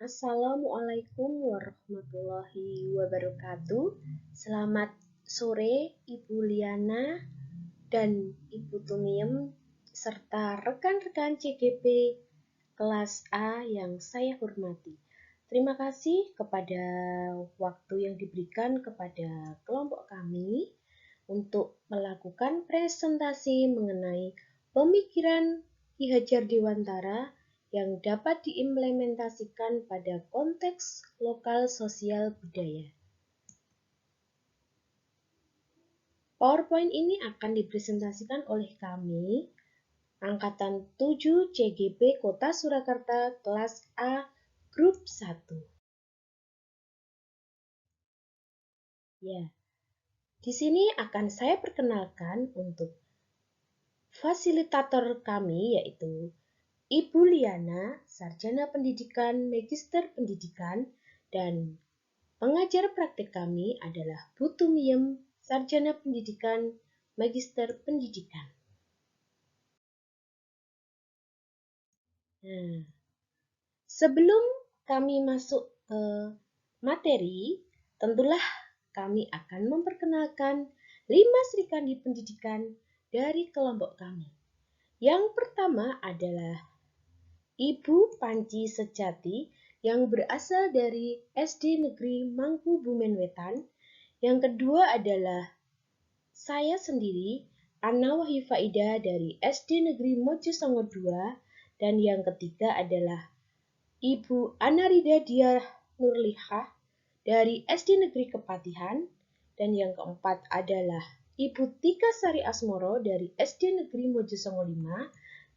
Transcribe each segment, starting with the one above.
Assalamualaikum warahmatullahi wabarakatuh. Selamat sore Ibu Liana dan Ibu Tumiem serta rekan-rekan CGP kelas A yang saya hormati. Terima kasih kepada waktu yang diberikan kepada kelompok kami untuk melakukan presentasi mengenai pemikiran Ki Hajar Dewantara yang dapat diimplementasikan pada konteks lokal sosial budaya. PowerPoint ini akan dipresentasikan oleh kami, Angkatan 7 CGP Kota Surakarta kelas A Grup 1. Ya, di sini akan saya perkenalkan untuk fasilitator kami yaitu Ibu Liana, Sarjana Pendidikan, Magister Pendidikan, dan pengajar praktik kami adalah Bu Tumiem, Sarjana Pendidikan, Magister Pendidikan. Nah, sebelum kami masuk ke materi, tentulah kami akan memperkenalkan 5 Srikandi Pendidikan dari kelompok kami. Yang pertama adalah Ibu Panci Sejati yang berasal dari SD Negeri Mangku Bumen Wetan. Yang kedua adalah saya sendiri, Anna Wahyu Faida dari SD Negeri Mojosongo II. Dan yang ketiga adalah Ibu Anarida Diah Nurlihah dari SD Negeri Kepatihan. Dan yang keempat adalah Ibu Tika Sari Asmoro dari SD Negeri Mojosongo V.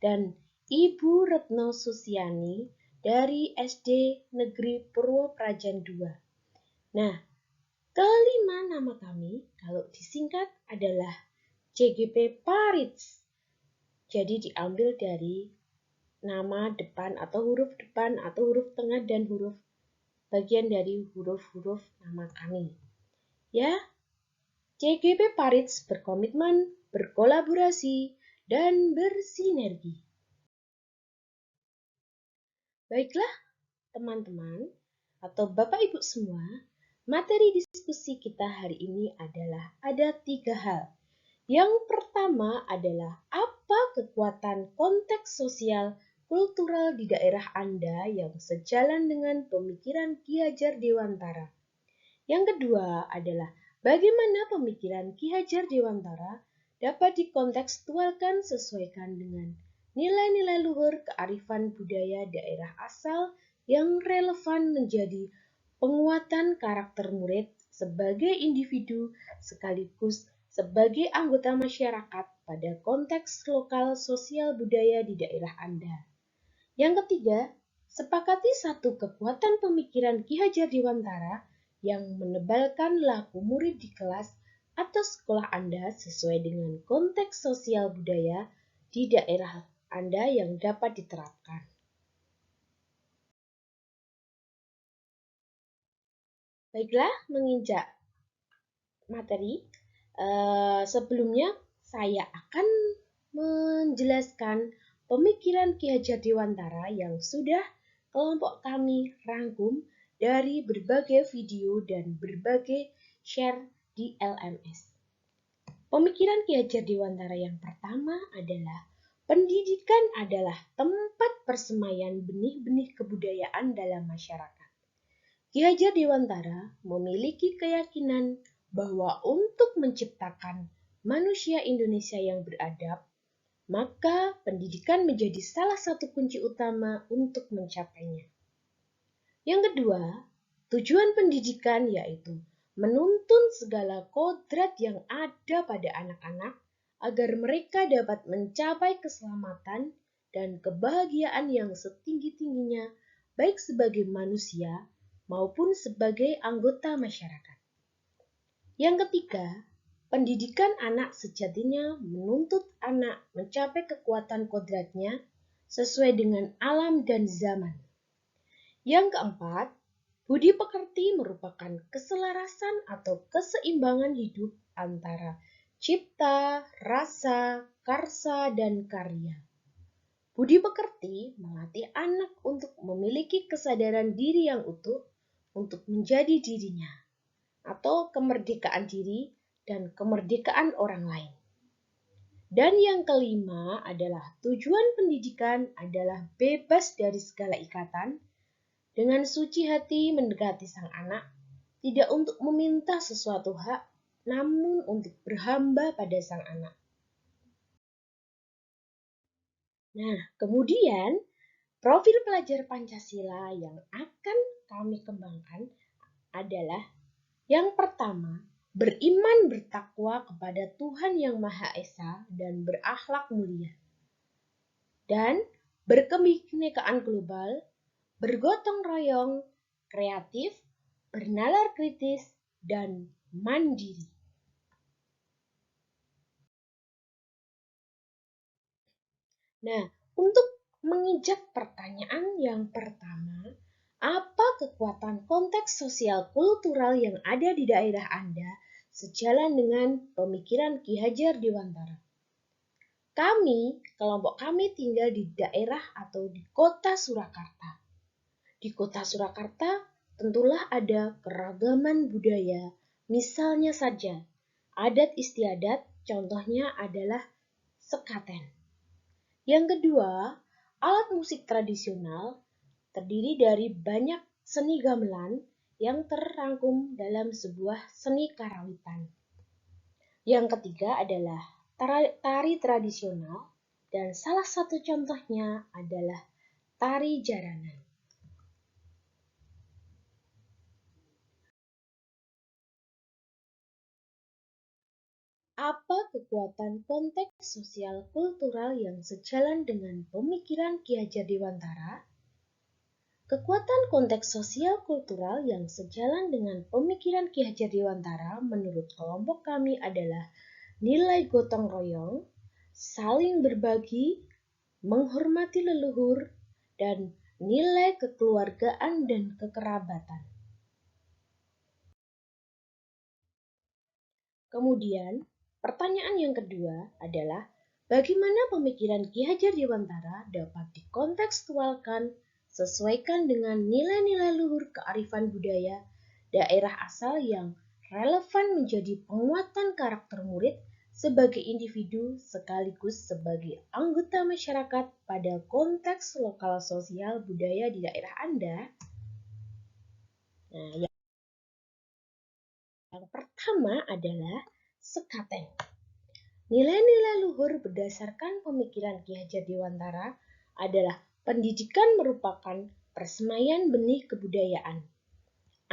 Dan Ibu Retno Susiani dari SD Negeri Purwoprajan II. Nah, kelima nama kami, kalau disingkat adalah CGP Parits. Jadi diambil dari nama depan atau huruf depan atau huruf tengah dan huruf bagian dari huruf-huruf nama kami. Ya, CGP Parits berkomitmen, berkolaborasi, dan bersinergi. Baiklah, teman-teman atau Bapak Ibu semua, materi diskusi kita hari ini adalah ada 3 hal. Yang pertama adalah apa kekuatan konteks sosial kultural di daerah Anda yang sejalan dengan pemikiran Ki Hajar Dewantara. Yang kedua adalah bagaimana pemikiran Ki Hajar Dewantara dapat dikontekstualkan sesuaikan dengan nilai-nilai luhur kearifan budaya daerah asal yang relevan menjadi penguatan karakter murid sebagai individu sekaligus sebagai anggota masyarakat pada konteks lokal sosial budaya di daerah Anda. Yang ketiga, sepakati satu kekuatan pemikiran Ki Hajar Dewantara yang menebalkan laku murid di kelas atau sekolah Anda sesuai dengan konteks sosial budaya di daerah Anda yang dapat diterapkan. Baiklah, menginjak materi, sebelumnya saya akan menjelaskan pemikiran Ki Hajar Dewantara yang sudah kelompok kami rangkum dari berbagai video dan berbagai share di LMS. Pemikiran Ki Hajar Dewantara yang pertama adalah pendidikan adalah tempat persemaian benih-benih kebudayaan dalam masyarakat. Ki Hajar Dewantara memiliki keyakinan bahwa untuk menciptakan manusia Indonesia yang beradab, maka pendidikan menjadi salah satu kunci utama untuk mencapainya. Yang kedua, tujuan pendidikan yaitu menuntun segala kodrat yang ada pada anak-anak agar mereka dapat mencapai keselamatan dan kebahagiaan yang setinggi-tingginya baik sebagai manusia maupun sebagai anggota masyarakat. Yang ketiga, pendidikan anak sejatinya menuntut anak mencapai kekuatan kodratnya sesuai dengan alam dan zaman. Yang keempat, budi pekerti merupakan keselarasan atau keseimbangan hidup antara cipta, rasa, karsa, dan karya. Budi pekerti melatih anak untuk memiliki memiliki kesadaran diri yang utuh untuk menjadi dirinya, atau kemerdekaan diri dan kemerdekaan orang lain. Dan yang kelima adalah tujuan pendidikan adalah bebas dari segala ikatan, dengan suci hati mendekati sang anak, tidak untuk meminta sesuatu hak, namun untuk berhamba pada sang anak. Nah, kemudian profil pelajar Pancasila yang akan kami kembangkan adalah yang pertama, beriman bertakwa kepada Tuhan Yang Maha Esa dan berakhlak mulia. Dan berkebinekaan global, bergotong royong, kreatif, bernalar kritis, dan mandiri. Nah, untuk mengijak pertanyaan yang pertama, apa kekuatan konteks sosial kultural yang ada di daerah Anda sejalan dengan pemikiran Ki Hajar Dewantara? Kelompok kami tinggal di daerah atau di kota Surakarta. Di kota Surakarta tentulah ada keragaman budaya, misalnya saja adat istiadat, contohnya adalah sekaten. Yang kedua, alat musik tradisional terdiri dari banyak seni gamelan yang terrangkum dalam sebuah seni karawitan. Yang ketiga adalah tari tradisional dan salah satu contohnya adalah tari jaranan. Apa kekuatan konteks sosial kultural yang sejalan dengan pemikiran Ki Hajar Dewantara? Kekuatan konteks sosial kultural yang sejalan dengan pemikiran Ki Hajar Dewantara menurut kelompok kami adalah nilai gotong royong, saling berbagi, menghormati leluhur, dan nilai kekeluargaan dan kekerabatan. Kemudian, pertanyaan yang kedua adalah bagaimana pemikiran Ki Hajar Dewantara dapat dikontekstualkan sesuaikan dengan nilai-nilai luhur kearifan budaya daerah asal yang relevan menjadi penguatan karakter murid sebagai individu sekaligus sebagai anggota masyarakat pada konteks lokal sosial budaya di daerah Anda. Nah, yang pertama adalah sekaten. Nilai-nilai luhur berdasarkan pemikiran Ki Hajar Dewantara adalah pendidikan merupakan persemaian benih kebudayaan.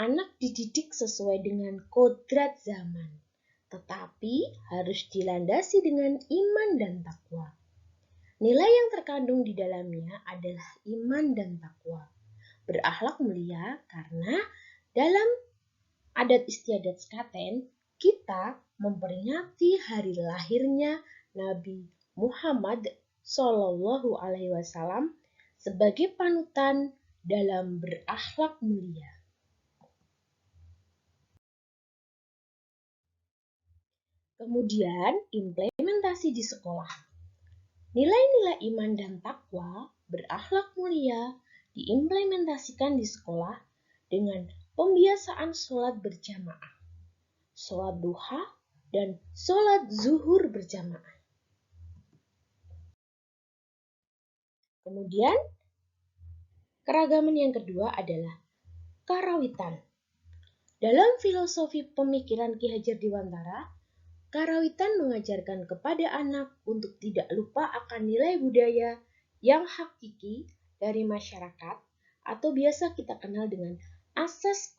Anak dididik sesuai dengan kodrat zaman, tetapi harus dilandasi dengan iman dan takwa. Nilai yang terkandung di dalamnya adalah iman dan takwa. Berakhlak mulia karena dalam adat istiadat sekaten, kita memperingati hari lahirnya Nabi Muhammad SAW sebagai panutan dalam berakhlak mulia. Kemudian, implementasi di sekolah. Nilai-nilai iman dan takwa, berakhlak mulia diimplementasikan di sekolah dengan pembiasaan sholat berjamaah, sholat duha, dan sholat zuhur berjamaah. Kemudian, keragaman yang kedua adalah karawitan. Dalam filosofi pemikiran Ki Hajar Dewantara, karawitan mengajarkan kepada anak untuk tidak lupa akan nilai budaya yang hakiki dari masyarakat atau biasa kita kenal dengan asas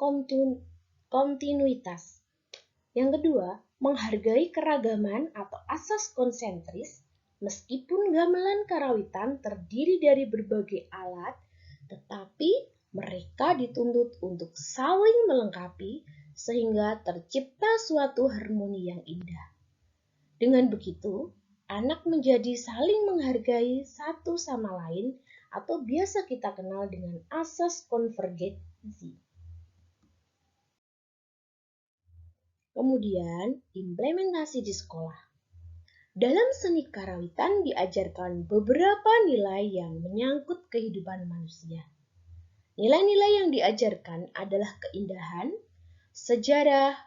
kontinuitas. Yang kedua, menghargai keragaman atau asas konsentris. Meskipun gamelan karawitan terdiri dari berbagai alat, tetapi mereka dituntut untuk saling melengkapi sehingga tercipta suatu harmoni yang indah. Dengan begitu, anak menjadi saling menghargai satu sama lain atau biasa kita kenal dengan asas konvergensi. Kemudian, implementasi di sekolah. Dalam seni karawitan diajarkan beberapa nilai yang menyangkut kehidupan manusia. Nilai-nilai yang diajarkan adalah keindahan, sejarah,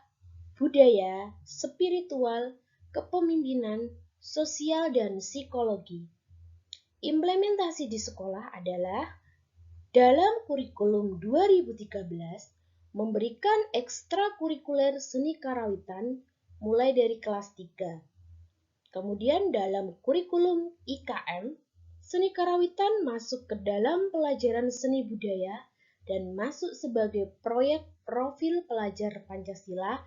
budaya, spiritual, kepemimpinan, sosial, dan psikologi. Implementasi di sekolah adalah dalam kurikulum 2013 memberikan ekstrakurikuler seni karawitan mulai dari kelas 3. Kemudian dalam kurikulum IKM, seni karawitan masuk ke dalam pelajaran seni budaya dan masuk sebagai proyek profil pelajar Pancasila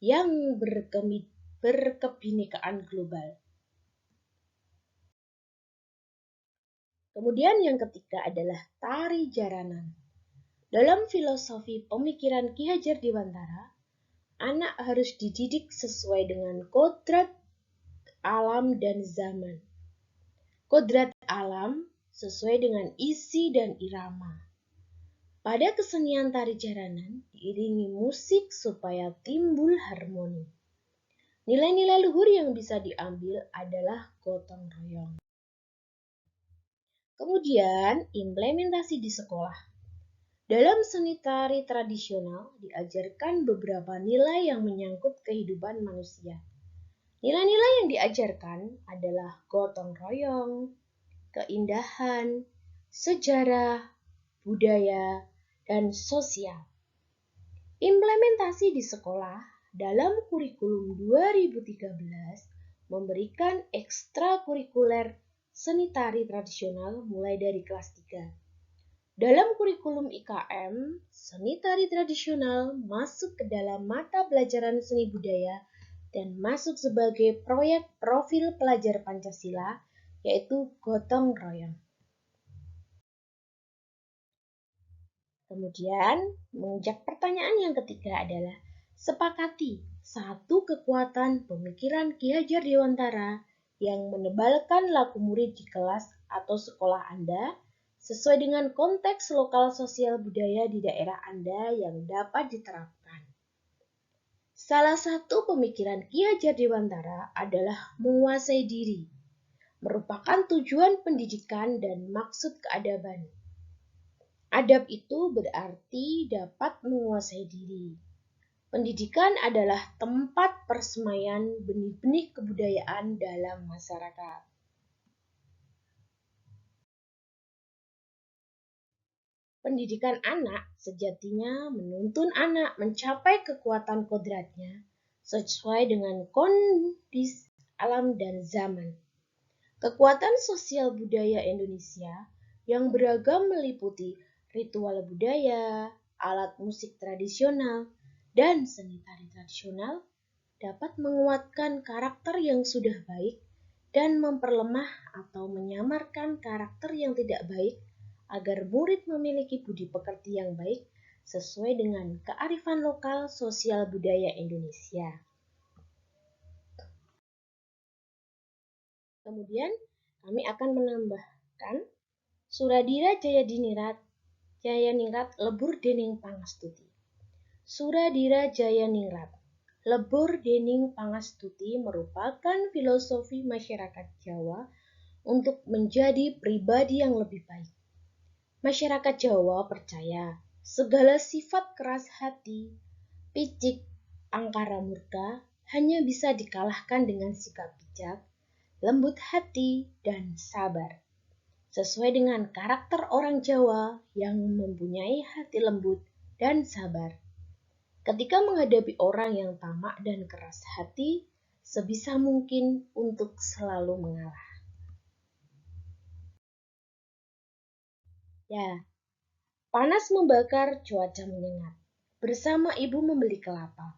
yang berkebinekaan global. Kemudian yang ketiga adalah tari jaranan. Dalam filosofi pemikiran Ki Hajar Dewantara, anak harus dididik sesuai dengan kodrat alam dan zaman. Kodrat alam sesuai dengan isi dan irama. Pada kesenian tari jaranan diiringi musik supaya timbul harmoni. Nilai-nilai luhur yang bisa diambil adalah gotong royong. Kemudian implementasi di sekolah. Dalam seni tari tradisional diajarkan beberapa nilai yang menyangkut kehidupan manusia. Nilai-nilai yang diajarkan adalah gotong royong, keindahan, sejarah, budaya, dan sosial. Implementasi di sekolah dalam kurikulum 2013 memberikan ekstrakurikuler seni tari tradisional mulai dari kelas 3. Dalam kurikulum IKM, seni tari tradisional masuk ke dalam mata pelajaran seni budaya dan masuk sebagai proyek profil pelajar Pancasila, yaitu gotong royong. Kemudian, menginjak pertanyaan yang ketiga adalah sepakati satu kekuatan pemikiran Ki Hajar Dewantara yang menebalkan laku murid di kelas atau sekolah Anda sesuai dengan konteks lokal sosial budaya di daerah Anda yang dapat diterapkan. Salah satu pemikiran Ki Hajar Dewantara adalah menguasai diri, merupakan tujuan pendidikan dan maksud keadaban. Adab itu berarti dapat menguasai diri. Pendidikan adalah tempat persemaian benih-benih kebudayaan dalam masyarakat. Pendidikan anak sejatinya menuntun anak mencapai kekuatan kodratnya sesuai dengan kondisi alam dan zaman. Kekuatan sosial budaya Indonesia yang beragam meliputi ritual budaya, alat musik tradisional, dan seni tari tradisional dapat menguatkan karakter yang sudah baik dan memperlemah atau menyamarkan karakter yang tidak baik agar murid memiliki budi pekerti yang baik sesuai dengan kearifan lokal sosial budaya Indonesia. Kemudian kami akan menambahkan Suradira Jaya Ningrat lebur dening pangastuti. Suradira Jaya Ningrat lebur dening pangastuti merupakan filosofi masyarakat Jawa untuk menjadi pribadi yang lebih baik. Masyarakat Jawa percaya segala sifat keras hati, picik, angkara murka hanya bisa dikalahkan dengan sikap bijak, lembut hati, dan sabar. Sesuai dengan karakter orang Jawa yang mempunyai hati lembut dan sabar. Ketika menghadapi orang yang tamak dan keras hati, sebisa mungkin untuk selalu mengalah. Ya, panas membakar, cuaca menyengat. Bersama ibu membeli kelapa.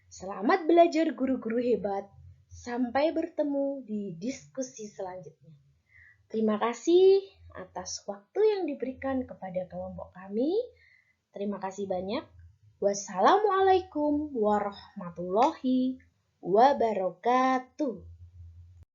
Selamat belajar guru-guru hebat. Sampai bertemu di diskusi selanjutnya. Terima kasih atas waktu yang diberikan kepada kelompok kami. Terima kasih banyak. Wassalamualaikum warahmatullahi wabarakatuh.